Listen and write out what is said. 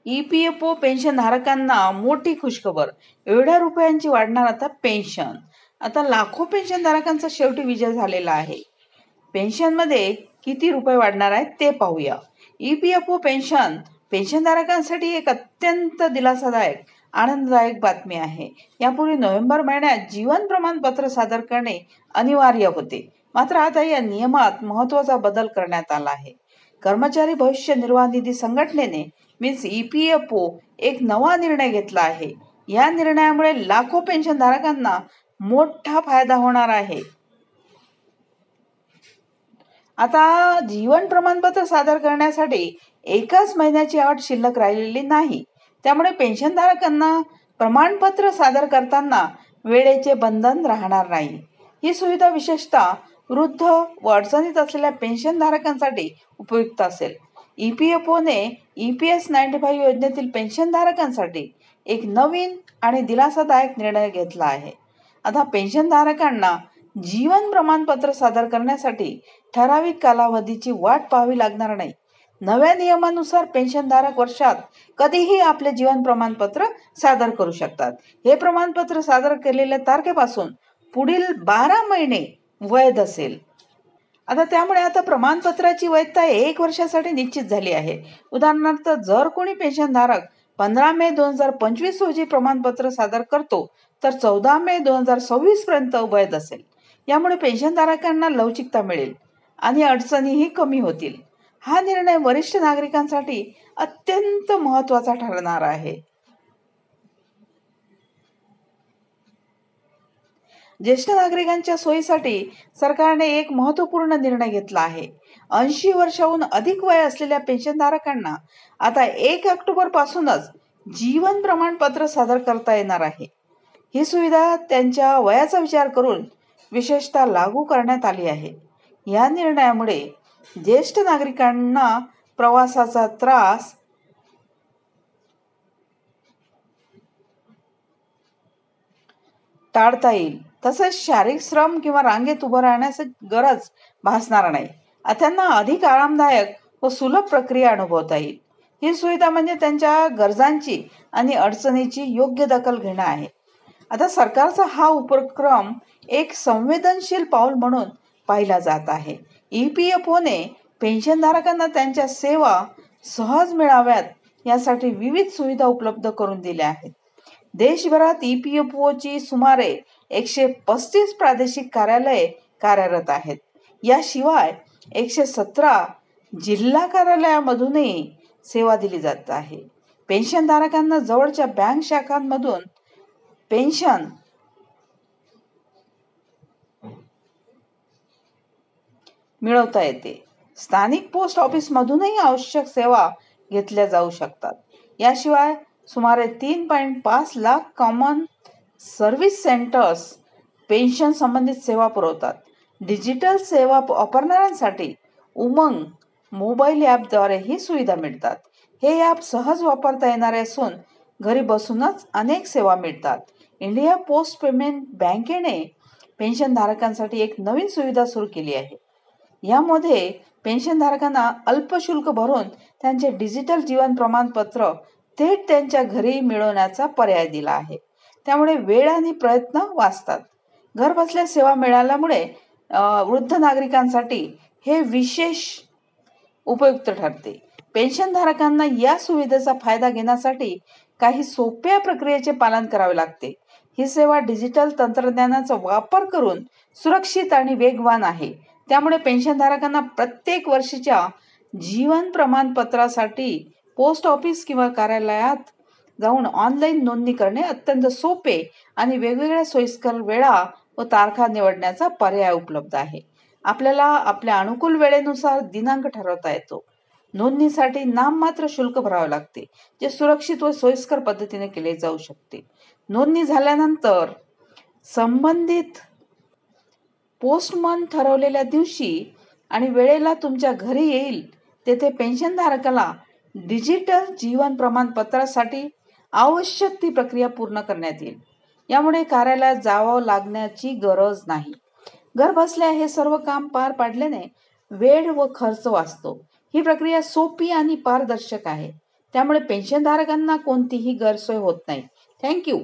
EPFO pension धारकांना मोठी खुशखबर. एवढ्या रुपयांची वाढणार आता पेन्शन. आता लाखो पेन्शन धारकांचा शेवटी विजय झालेला आहे. पेन्शन मध्ये किती रुपये वाढणार आहेत ते पाहूया. EPFO पेन्शन धारकांसाठी एक अत्यंत दिलासादायक आनंददायक बातमी आहे. यापूर्वी नोव्हेंबर महिन्यात जीवन प्रमाणपत्र सादर करणे अनिवार्य होते. मात्र आता या नियमात महत्त्वाचा बदल करण्यात आला आहे. कर्मचारी भविष्य निर्वाह निधी संघटनेने मीन्स EPFO एक नवा निर्णय घेतला आहे. या निर्णयामुळे लाखो पेन्शन धारकांना मोठा फायदा होणार आहे. आता जीवन प्रमाणपत्र सादर करण्यासाठी एकाच महिन्याची अट शिल्लक राहिलेली नाही. त्यामुळे पेन्शन धारकांना प्रमाणपत्र सादर करताना वेळेचे बंधन राहणार नाही. ही सुविधा विशेषतः वृद्ध व अडचणीत असलेल्या पेन्शन धारकांसाठी उपयुक्त असेल. EPFOने EPS 95 योजनेतील पेन्शन धारकांसाठी एक नवीन आणि दिलासादायक निर्णय घेतला आहे. आता पेन्शन धारकांना जीवन प्रमाणपत्र सादर करण्यासाठी ठराविक कालावधीची वाट पाहावी लागणार नाही. नव्या नियमानुसार पेन्शनधारक वर्षात कधीही आपले जीवन प्रमाणपत्र सादर करू शकतात. हे प्रमाणपत्र सादर केलेल्या तारखेपासून पुढील 12 महिने वैध असेल. त्यामुळे आता प्रमाणपत्राची वैधता 1 वर्षासाठी निश्चित झाली आहे. उदाहरणार्थ जर कोणी पेन्शनधारक 15 मे 2025 रोजी प्रमाणपत्र सादर करतो तर 14 मे 2026 पर्यंत वैध असेल. यामुळे पेन्शनधारकांना लवचिकता मिळेल आणि अडचणीही कमी होतील. हा निर्णय वरिष्ठ नागरिकांसाठी अत्यंत महत्त्वाचा ठरणार आहे. ज्येष्ठ नागरिकांच्या सोयीसाठी सरकारने एक महत्त्वपूर्ण निर्णय घेतला आहे. 80 वर्षांहून अधिक वय असलेल्या पेन्शनधारकांना आता 1 ऑक्टोबर पासूनच जीवन प्रमाणपत्र सादर करता येणार आहे. ही सुविधा त्यांच्या वयाचा विचार करून विशेषतः लागू करण्यात आली आहे. या निर्णयामुळे ज्येष्ठ नागरिकांना प्रवासाचा त्रास टाळता येईल. तसेच शारीरिक श्रम किंवा रांगेत उभं राहण्याची गरज भासणार नाही. त्यांना अधिक आरामदायक व सुलभ प्रक्रिया अनुभवता येईल. ही सुविधा म्हणजे त्यांच्या गरजांची आणि अडचणीची योग्य दखल घेणं आहे. सरकारचा हा उपक्रम एक संवेदनशील पाऊल म्हणून पाहिला जात आहे. EPFOने पेन्शनधारकांना त्यांच्या सेवा सहज मिळाव्यात यासाठी विविध सुविधा उपलब्ध करून दिल्या आहेत. देशभरात EPFOची सुमारे 135 प्रादेशिक कार्यालये कार्यरत आहेत. याशिवाय 117 जिल्हा कार्यालयामधूनही सेवा दिली जात आहे. पेन्शनधारकांना जवळच्या बँक शाखांमधून पेन्शन मिळवता येते. स्थानिक पोस्ट ऑफिस मधूनही आवश्यक सेवा घेतल्या जाऊ शकतात. याशिवाय सुमारे 3.5 lakh common service centres pension संबंधित सेवा पुरवतात. डिजिटल सेवा वापरणाऱ्यांसाठी उमंग मोबाईल ॲपद्वारे ही सुविधा मिळतात. हे ॲप सहज वापरता येणारे असून घरी बसूनच अनेक सेवा मिळतात. इंडिया पोस्ट पेमेंट बँकेने पेन्शनधारकांसाठी एक नवीन सुविधा सुरू केली आहे. यामध्ये पेन्शनधारकांना अल्प शुल्क भरून त्यांचे डिजिटल जीवन प्रमाणपत्र थेट त्यांच्या घरी मिळवण्याचा पर्याय दिला आहे. त्यामुळे वेळ आणि प्रयत्न वाचतात. घर बसल्या सेवा मिळाल्यामुळे वृद्ध नागरिकांसाठी हे विशेष उपयुक्त ठरते. पेन्शनधारकांना या सुविधेचा फायदा घेण्यासाठी काही सोप्या प्रक्रियेचे पालन करावे लागते. ही सेवा डिजिटल तंत्रज्ञानाचा वापर करून सुरक्षित आणि वेगवान आहे. त्यामुळे पेन्शनधारकांना प्रत्येक वर्षीच्या जीवन प्रमाणपत्रासाठी पोस्ट ऑफिस किंवा कार्यालयात जाऊन ऑनलाईन नोंदणी करणे अत्यंत सोपे आणि वेगवेगळ्या सोयीस्कर वेळा व तारखा निवडण्याचा पर्याय उपलब्ध आहे. आपल्याला आपल्या अनुकूल वेळेनुसार दिनांक ठरवता येतो. नोंदणीसाठी नाममात्र शुल्क भरावे लागते, जे सुरक्षित व सोयीस्कर पद्धतीने केले जाऊ शकते. नोंदणी झाल्यानंतर संबंधित पोस्टमन ठरवलेल्या दिवशी आणि वेळेला तुमच्या घरी येईल. तेथे पेन्शनधारकाला डिजिटल जीवन प्रमाणपत्रासाठी आवश्यक ती प्रक्रिया पूर्ण करण्यात येईल. यामुळे कार्यालयात जावं लागण्याची गरज नाही. घर बसल्या हे सर्व काम पार पाडल्याने वेळ व खर्च वाचतो. ही प्रक्रिया सोपी आणि पारदर्शक आहे. त्यामुळे पेन्शनधारकांना कोणतीही गैरसोय होत नाही. थँक्यू.